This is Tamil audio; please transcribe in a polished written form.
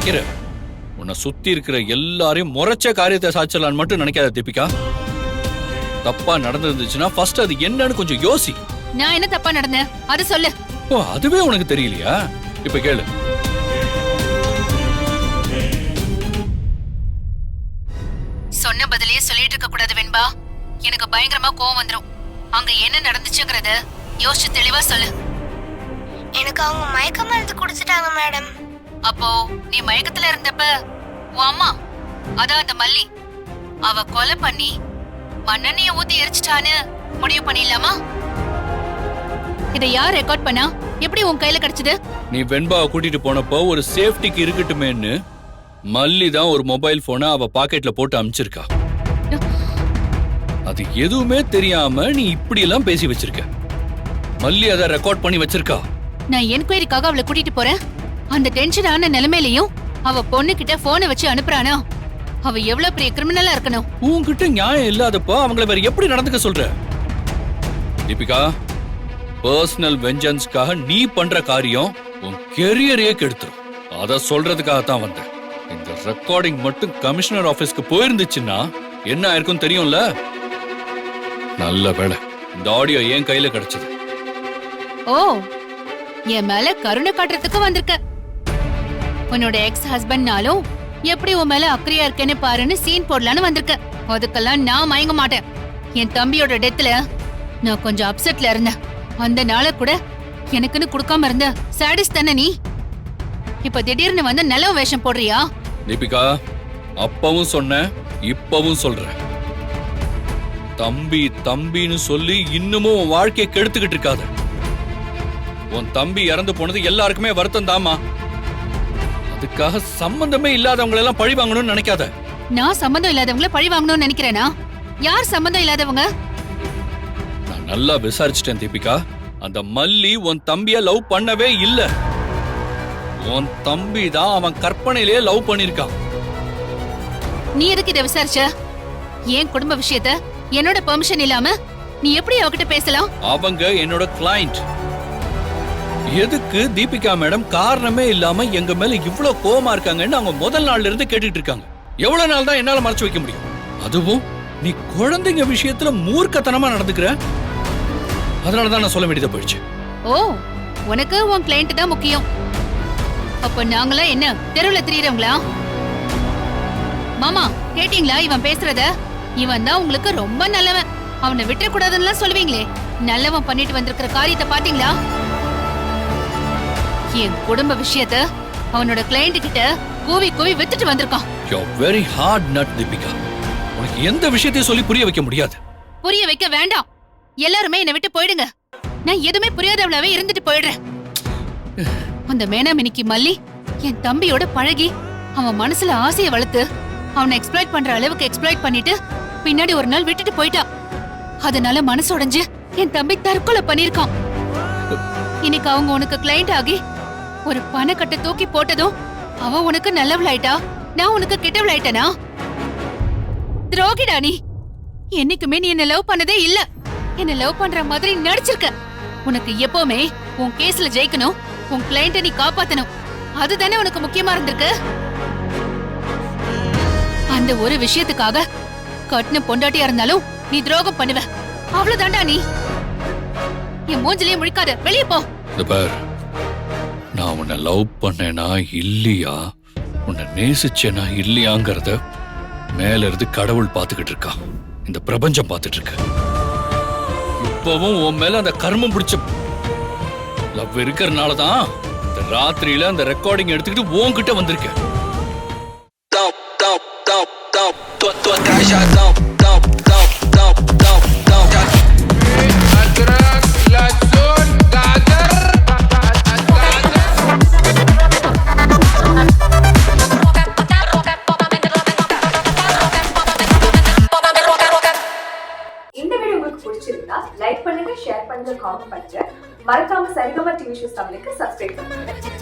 நினைக்கிற? உன்னை சுத்தி இருக்கிற எல்லாரையும் முறைச்ச காரியத்தை சாச்சலான்னு மட்டும் நினைக்காத தீபிகா. தப்பா நடந்துருந்துச்சுன்னா ஃபர்ஸ்ட் அது என்னன்னு கொஞ்சம் யோசி. நான் என்ன தப்பா நடந்தேன் அது சொல்லு. ஓ, அதுவே உனக்கு தெரியலையா? இப்ப கேளு. சொன்ன பதிலே சொல்லிட்டு இருக்க கூடாது வெண்பா. எனக்கு பயங்கரமா கோவம் வந்துரும். அங்க என்ன நடந்துச்சுங்கறத யோசிச்சு தெளிவா சொல்லு. எனக்கு அவங்க மயக்க மருந்து குடிச்சிட்டாங்க மேடம். அப்போ நீ மயக்கத்துல இருந்தப்ப உன் அம்மா, அதான் அந்த மல்லி, அவ கொலை பண்ணி மண்ணெண்ணைய ஊத்தி எரிச்சிட்டான்னு முடிவு பண்ணிடலாமா? இதை யார் ரெக்கார்ட் பண்ணா? எப்படி உன் கையில கிடைச்சது? நீ வெண்பாவை கூட்டிட்டு போனப்போ ஒரு சேஃப்டிக்கு இருக்கட்டுமேன்னு மல்லி தான் ஒரு மொபைல் போனை அவ பாக்கெட்ல போட்டு அனுப்பிச்சிருக்கா. அது எதுவுமே தெரியாம நீ இப்படி எல்லாம் பேசி வச்சிருக்க. மல்லி அதை ரெக்கார்ட் பண்ணி வச்சிருக்கா. நான் என்கொயரிக்காக அவளை கூட்டிட்டு போறேன். அந்த டென்ஷனான நிலைமையிலையும் அவ பொண்ணு கிட்ட போனை வச்சு அனுப்புறானா? அவ எவ்வளவு பெரிய கிரிமினலா இருக்கணும். உன்கிட்ட நியாயம் இல்லாதப்போ அவங்கள வேற எப்படி நடந்துக்க சொல்ற? தீபிகா, பர்சனல் வெஞ்சன்ஸ்க்காக நீ பண்ற காரியம் உன் கெரியரையே கெடுத்துரும். அத சொல்றதுக்காகத்தான் வந்தேன். இந்த ரெக்கார்டிங் மட்டும் கமிஷனர் ஆபீஸ்க்கு போயிருந்துச்சுன்னா என்ன ஆயிருக்கும் தெரியும்ல? நல்ல வேளை இந்த ஆடியோ என் கையில கிடைச்சது. ஓ, என் மேல கருணை காட்டுறதுக்கு வந்திருக்க. உன்னோட எக்ஸ் ஹஸ்பண்ட்னாலும் எப்படி உன் மேல அக்கறையா இருக்கேன்னு பாருன்னு சீன் போடலான்னு வந்திருக்க. அதுக்கெல்லாம் நான் மயங்க மாட்டேன். என் தம்பியோட டெத்ல நான் கொஞ்சம் அப்செட்ல இருந்தேன். அந்த நாள கூட எனக்குன்னு கொடுக்காம இருந்த சாடிஸ் தானே நீ. இப்ப திடீர்னு வந்து நல்ல வேஷம் போடுறியா? தீபிகா, அப்பவும் சொன்ன, இப்பவும் சொல்றேன். தம்பி தம்பின்னு சொல்லி இன்னமும் உன் வாழ்க்கையை கெடுத்துக்கிட்டு இருக்காத. உன் தம்பி இறந்து போனது எல்லாருக்குமே வருத்தம் தாமா. அதுக்காக சம்பந்தமே இல்லாதவங்க எல்லாம் பழி வாங்கணும்னு நினைக்காத. நான் சம்பந்தம் இல்லாதவங்கள பழி வாங்கணும்னு நினைக்கிறேனா? யார் சம்பந்தம் இல்லாதவங்க? நான் நல்லா விசாரிச்சிட்டேன் தீபிகா. அந்த மல்லி உன் தம்பிய லவ் பண்ணவே இல்ல. உன் தம்பி தான் அவன் கற்பனையிலேயே லவ் பண்ணிருக்கான். நீ எதுக்கு இதை விசாரிச்ச? என் குடும்ப விஷயத்த என்னோட பெர்மிஷன் இல்லாம நீ எப்படி அவகிட்ட பேசலாம்? அவங்க என்னோட கிளையண்ட். எதுக்கு தீபிகா மேடம் காரணமே இல்லாம எங்க மேல இவ்வளவு கோவமா இருக்காங்கன்னு அவங்க முதல் நாள்ல இருந்து கேட்டுட்டு இருக்காங்க. எவ்வளவு நாள் தான் என்னால மறைச்சு வைக்க முடியும்? அதுவும் நீ குழந்தைங்க விஷயத்துல மூர்க்கத்தனமா நடந்துக்கிற. அதனாலதான் நான் சொல்ல வேண்டியதா போயிடுச்சு. ஓ, உனக்கு உன் கிளையண்ட் தான் முக்கியம். அப்ப நாங்களா என்ன தெருவுல திரியறவங்களா? மாமா, கேட்டீங்களா இவன் பேசுறத? இவன் தான் உங்களுக்கு ரொம்ப நல்லவன், அவனை விட்டுற கூடாதுன்னு சொல்லுவீங்களே. நல்லவன் பண்ணிட்டு வந்திருக்கிற காரியத்தை பாத்தீங்களா? என் குடும்ப விஷயத்த அவனோட கிளையண்ட் கிட்ட கூவி கூவி வித்துட்டு வந்திருக்கான். You're very hard nut, Deepika. உனக்கு எந்த விஷயத்தையும் சொல்லி புரிய வைக்க முடியாது. புரிய வைக்க வேண்டாம். எல்லாருமே என்னை விட்டு போயிடுங்க. நான் எதுவுமே புரியாதவளாவே இருந்துட்டு போயிடுறேன். அந்த மேனாமினிக்கு மல்லி என் தம்பியோட பழகி அவன் மனசுல ஆசைய வளர்த்து அவனை எக்ஸ்ப்ளாய்ட் பண்ற அளவுக்கு எக்ஸ்ப்ளாய்ட் பண்ணிட்டு பின்னாடி ஒரு நாள் விட்டுட்டு போயிட்டா. அதனால மனசு உடைஞ்சு என் தம்பி தற்கொலை பண்ணிருக்கான். இன்னைக்கு அவங்க உனக்கு கிளையண்ட் ஆகி ஒரு பணக்கட்டை தூக்கி போட்டதும் அவ உனக்கு நல்லவளாயிட்டா, நான் உனக்கு கெட்டவளாயிட்டனா? துரோகிடா நீ. என்னைக்குமே நீ என்ன லவ் பண்ணதே இல்ல. என்ன லவ் பண்ற மாதிரி நடிச்சிருக்க. உனக்கு எப்பவுமே உன் கேஸ்ல ஜெயிக்கணும், உன் கிளையண்ட நீ காப்பாத்தணும். அதுதானே உனக்கு முக்கியமா இருந்திருக்கு. அந்த ஒரு விஷயத்துக்காக கட்டின பொண்டாட்டியா இருந்தாலும் நீ துரோகம் பண்ணுவ. அவ்வளவுதான்டா நீ. என் மூஞ்சிலே முழிக்காத, வெளியே போ. நான் உன்னை லவ் பண்ணேனா இல்லையா, உன்னை நேசிச்சேனா இல்லையாங்கிறத மேல இருந்து கடவுள் பாத்துக்கிட்டு இருக்கா. இந்த பிரபஞ்சம் பாத்துட்டு இருக்கு. இப்பவும் உன் மேல அந்த கர்மம் பிடிச்ச லவ் இருக்கிறதுனாலதான் இந்த ராத்திரியில அந்த ரெக்கார்டிங் எடுத்துக்கிட்டு உன்கிட்ட வந்திருக்கேன். லைக் பண்ணுங்க, ஷேர் பண்ணுங்க, காமெண்ட் பண்ணுங்க. மறக்காம சரிகமா டிவி ஷோஸ் தமிழுக்கு சப்ஸ்கிரைப் பண்ணுங்க.